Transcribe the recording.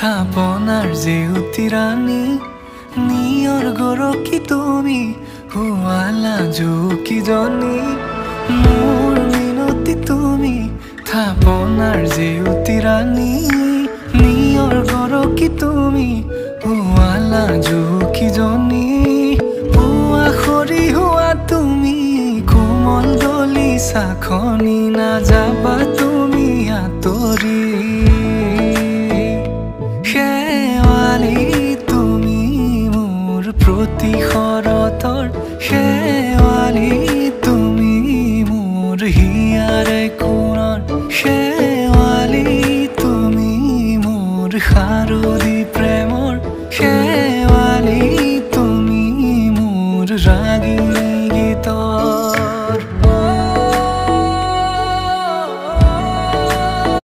থাপনাৰ জেউতি ৰাণী নিয়ৰ গৰকী তুমি হুৱালা জুকিজনী মোৰ মিনতি তুমি থাপনাৰ জেউতি ৰাণী নিয়ৰ গৰকী তুমি হুৱালা জুকিজনী পুৱা খৰি হোৱা তুমি কোমল দলি চাখনি নাযাবা তুমি আঁতৰি